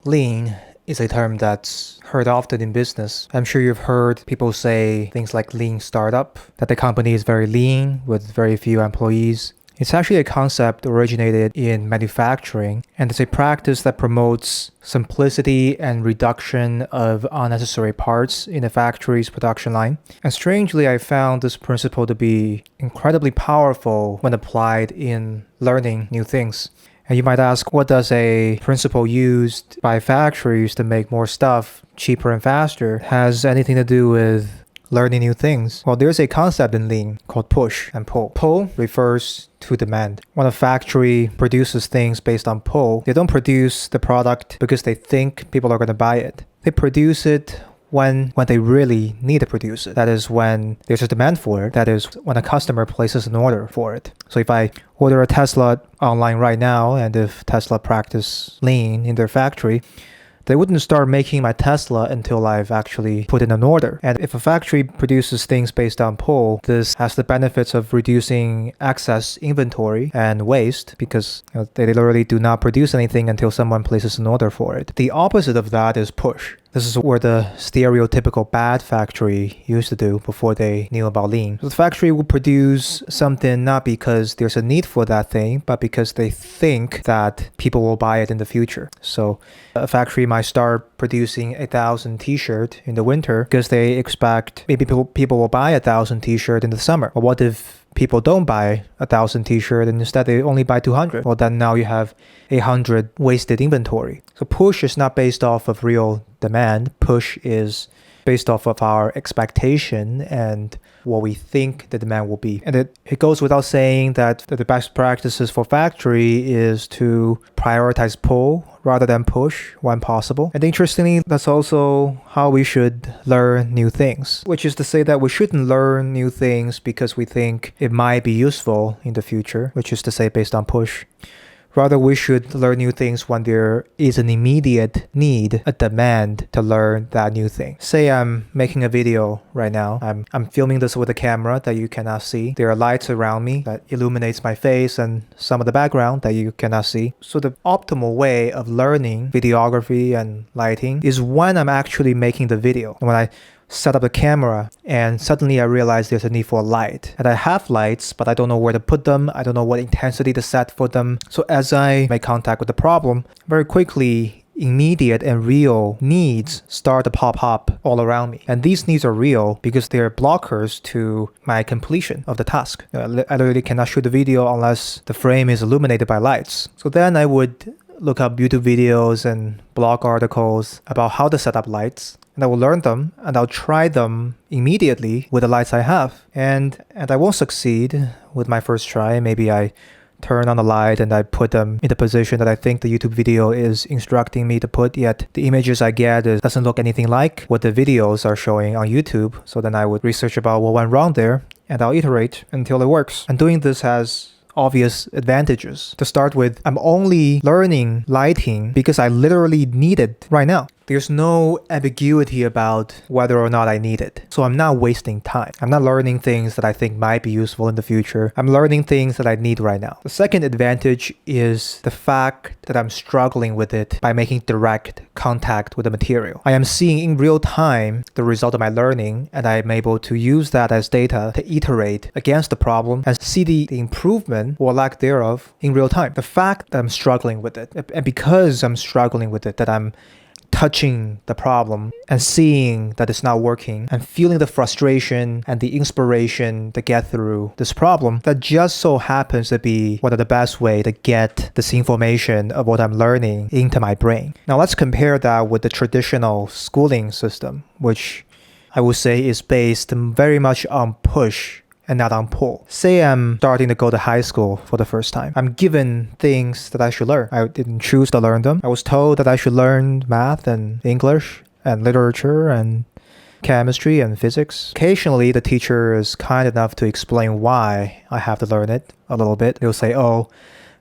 Lean is a term that's heard often in business. I'm sure you've heard people say things like lean startup, that the company is very lean with very few employees. It's actually a concept originated in manufacturing, and it's a practice that promotes simplicity and reduction of unnecessary parts in a factory's production line. And strangely, I found this principle to be incredibly powerful when applied in learning new things. And you might ask, what does a principle used by factories to make more stuff cheaper and faster has anything to do with learning new things? Well, there's a concept in Lean called push and pull. Pull refers to demand. When a factory produces things based on pull, they don't produce the product because they think people are going to buy it. They produce it when they really need to produce it. That is when there's a demand for it. That is when a customer places an order for it. So if I order a Tesla online right now, and if Tesla practice lean in their factory, they wouldn't start making my Tesla until I've actually put in an order. And if a factory produces things based on pull, this has the benefits of reducing excess inventory and waste because they literally do not produce anything until someone places an order for it. The opposite of that is push. This is where the stereotypical bad factory used to do before they knew about lean. So the factory will produce something not because there's a need for that thing, but because they think that people will buy it in the future. So a factory might start producing 1,000 t-shirts in the winter because they expect maybe people will buy 1,000 t-shirts in the summer. But what if people don't buy 1,000 t-shirts and instead they only buy 200? Well, then now you have 100 wasted inventory. So push is not based off of real demand. Push is based off of our expectation and what we think the demand will be. And it goes without saying that the best practices for factory is to prioritize pull rather than push when possible. And interestingly, that's also how we should learn new things, which is to say that we shouldn't learn new things because we think it might be useful in the future, which is to say based on push. Rather, we should learn new things when there is an immediate need, a demand to learn that new thing. Say I'm making a video right now. I'm filming this with a camera that you cannot see. There are lights around me that illuminates my face and some of the background that you cannot see. So the optimal way of learning videography and lighting is when I'm actually making the video. When I set up the camera and suddenly I realize there's a need for a light. And I have lights, but I don't know where to put them. I don't know what intensity to set for them. So as I make contact with the problem, very quickly, immediate and real needs start to pop up all around me. And these needs are real because they're blockers to my completion of the task. I literally cannot shoot the video unless the frame is illuminated by lights. So then I would look up YouTube videos and blog articles about how to set up lights. And I will learn them and I'll try them immediately with the lights I have. And I won't succeed with my first try. Maybe I turn on the light and I put them in the position that I think the YouTube video is instructing me to put, yet the images I get doesn't look anything like what the videos are showing on YouTube. So then I would research about what went wrong there and I'll iterate until it works. And doing this has obvious advantages. To start with, I'm only learning lighting because I literally need it right now. There's no ambiguity about whether or not I need it. So I'm not wasting time. I'm not learning things that I think might be useful in the future. I'm learning things that I need right now. The second advantage is the fact that I'm struggling with it by making direct contact with the material. I am seeing in real time the result of my learning, and I'm able to use that as data to iterate against the problem and see the improvement or lack thereof in real time. The fact that I'm struggling with it, and because I'm struggling with it, that I'm touching the problem and seeing that it's not working and feeling the frustration and the inspiration to get through this problem, that just so happens to be one of the best way to get this information of what I'm learning into my brain. Now let's compare that with the traditional schooling system, which I would say is based very much on push and not on pull. Say I'm starting to go to high school for the first time. I'm given things that I should learn. I didn't choose to learn them. I was told that I should learn math and English and literature and chemistry and physics. Occasionally, the teacher is kind enough to explain why I have to learn it a little bit. They'll say, oh,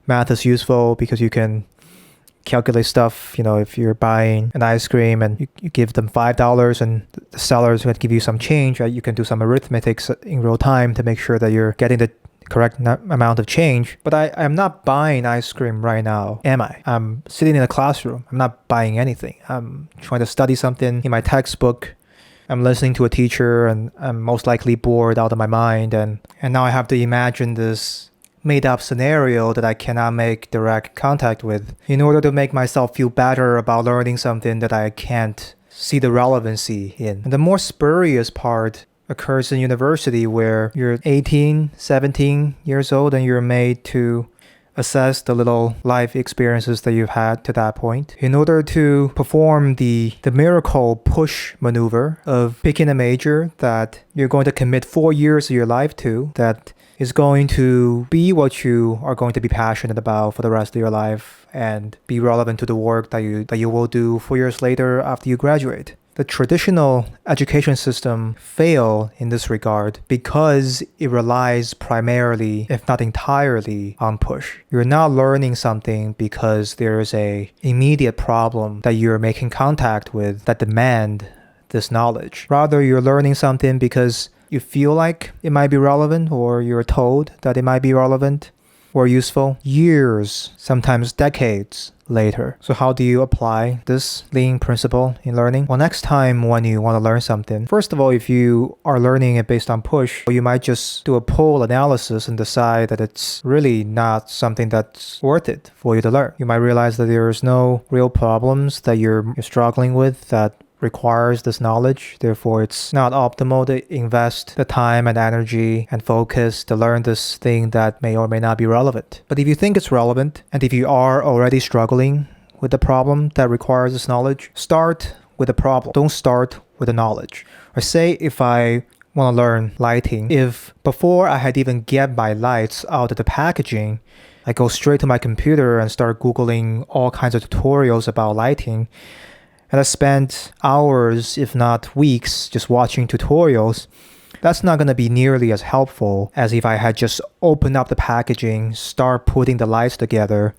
math is useful because you can calculate stuff, if you're buying an ice cream and you give them $5 and the seller is going to give you some change, right? You can do some arithmetics in real time to make sure that you're getting the correct amount of change. But I am not buying ice cream right now, am I? I'm sitting in a classroom. I'm not buying anything. I'm trying to study something in my textbook. I'm listening to a teacher and I'm most likely bored out of my mind. And now I have to imagine this made up scenario that I cannot make direct contact with in order to make myself feel better about learning something that I can't see the relevancy in. And the more spurious part occurs in university, where you're 18, 17 years old and you're made to assess the little life experiences that you've had to that point in order to perform the miracle push maneuver of picking a major that you're going to commit 4 years of your life to, that is going to be what you are going to be passionate about for the rest of your life and be relevant to the work that you will do 4 years later after you graduate. The traditional education system fail in this regard because it relies primarily, if not entirely, on push. You're not learning something because there's a immediate problem that you're making contact with that demand this knowledge. Rather, you're learning something because you feel like it might be relevant, or you're told that it might be relevant or useful years, sometimes decades later. So how do you apply this lean principle in learning? Well, next time when you want to learn something, first of all, if you are learning it based on push, you might just do a pull analysis and decide that it's really not something that's worth it for you to learn. You might realize that there's no real problems that you're struggling with that requires this knowledge. Therefore, it's not optimal to invest the time and energy and focus to learn this thing that may or may not be relevant. But if you think it's relevant, and if you are already struggling with the problem that requires this knowledge, start with the problem. Don't start with the knowledge. Or say if I want to learn lighting, if before I had even get my lights out of the packaging, I go straight to my computer and start Googling all kinds of tutorials about lighting, and I spent hours, if not weeks, just watching tutorials, that's not going to be nearly as helpful as if I had just opened up the packaging, start putting the lights together,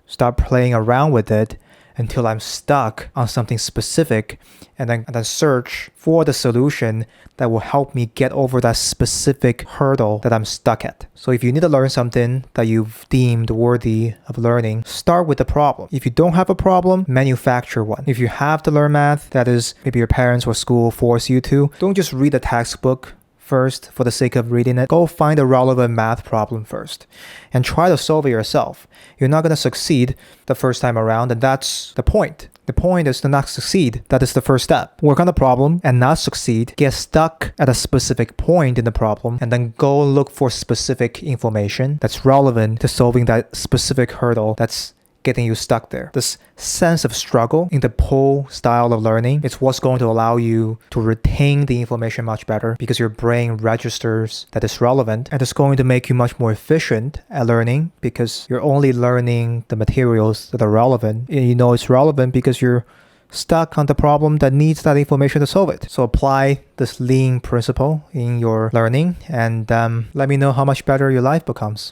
start playing around with it until I'm stuck on something specific, and then search for the solution that will help me get over that specific hurdle that I'm stuck at. So if you need to learn something that you've deemed worthy of learning, start with the problem. If you don't have a problem, manufacture one. If you have to learn math, that is, maybe your parents or school force you to, don't just read the textbook first for the sake of reading it. Go find a relevant math problem first and try to solve it yourself. You're not going to succeed the first time around, and that's the point. The point is to not succeed. That is the first step. Work on the problem and not succeed. Get stuck at a specific point in the problem and then go look for specific information that's relevant to solving that specific hurdle that's getting you stuck there. This sense of struggle in the pull style of learning, it's what's going to allow you to retain the information much better because your brain registers that it's relevant, and it's going to make you much more efficient at learning because you're only learning the materials that are relevant. And you know it's relevant because you're stuck on the problem that needs that information to solve it. So apply this lean principle in your learning and let me know how much better your life becomes.